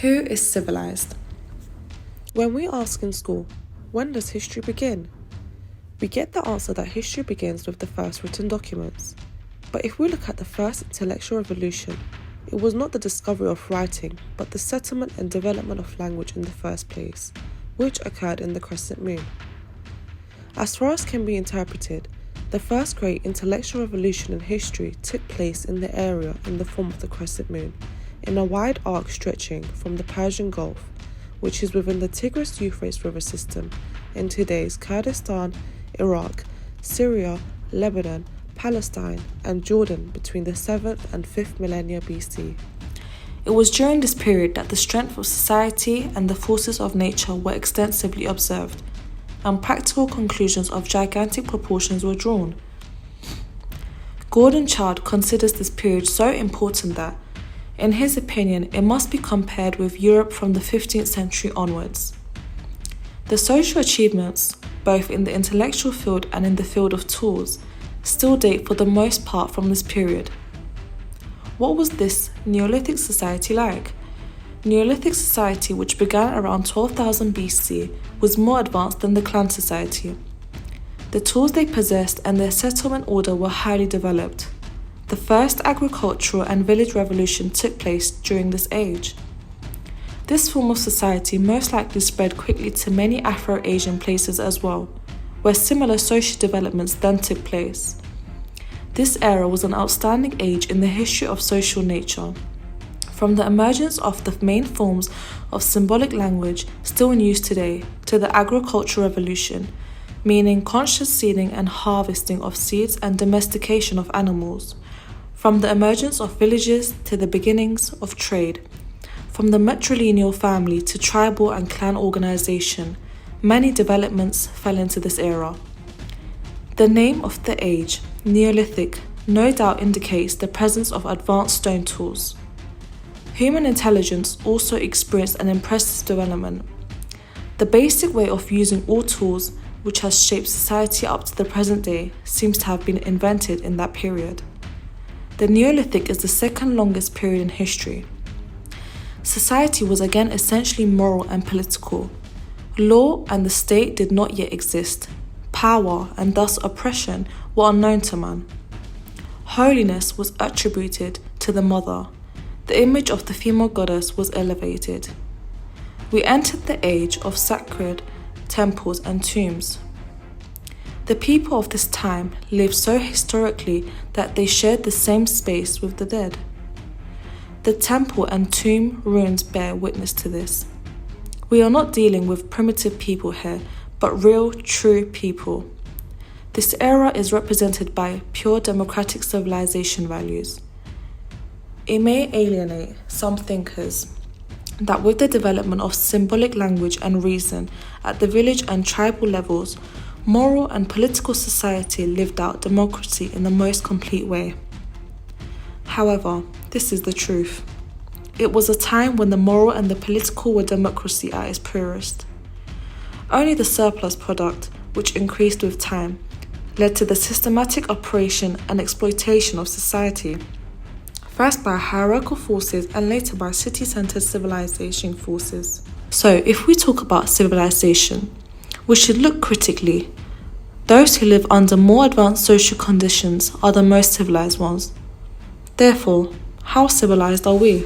Who is civilized? When we ask in school, when does history begin? We get the answer that history begins with the first written documents. But if we look at the first intellectual revolution, it was not the discovery of writing, but the settlement and development of language in the first place, which occurred in the crescent moon. As far as can be interpreted, the first great intellectual revolution in history took place in the area in the form of the crescent moon, in a wide arc stretching from the Persian Gulf, which is within the Tigris-Euphrates river system, in today's Kurdistan, Iraq, Syria, Lebanon, Palestine, and Jordan between the 7th and 5th millennia BC. It was during this period that the strength of society and the forces of nature were extensively observed, and practical conclusions of gigantic proportions were drawn. Gordon Childe considers this period so important that, in his opinion, it must be compared with Europe from the 15th century onwards. The social achievements, both in the intellectual field and in the field of tools, still date for the most part from this period. What was this Neolithic society like? Neolithic society, which began around 12,000 BC, was more advanced than the clan society. The tools they possessed and their settlement order were highly developed. The first agricultural and village revolution took place during this age. This form of society most likely spread quickly to many Afro-Asian places as well, where similar social developments then took place. This era was an outstanding age in the history of social nature. From the emergence of the main forms of symbolic language still in use today to the agricultural revolution, meaning conscious seeding and harvesting of seeds and domestication of animals. From the emergence of villages to the beginnings of trade. From the matrilineal family to tribal and clan organization, many developments fell into this era. The name of the age, Neolithic, no doubt indicates the presence of advanced stone tools. Human intelligence also experienced an impressive development. The basic way of using all tools, which has shaped society up to the present day, seems to have been invented in that period. The Neolithic is the second longest period in history. Society was again essentially moral and political. Law and the state did not yet exist. Power, and thus oppression, were unknown to man. Holiness was attributed to the mother. The image of the female goddess was elevated. We entered the age of sacred temples and tombs. The people of this time lived so historically that they shared the same space with the dead. The temple and tomb ruins bear witness to this. We are not dealing with primitive people here, but real, true people. This era is represented by pure democratic civilization values. It may alienate some thinkers that with the development of symbolic language and reason at the village and tribal levels, moral and political society lived out democracy in the most complete way. However, this is the truth. It was a time when the moral and the political were democracy at its purest. Only the surplus product, which increased with time, led to the systematic operation and exploitation of society, first by hierarchical forces and later by city-centered civilization forces. So, if we talk about civilization, we should look critically. Those who live under more advanced social conditions are the most civilized ones. Therefore, how civilized are we?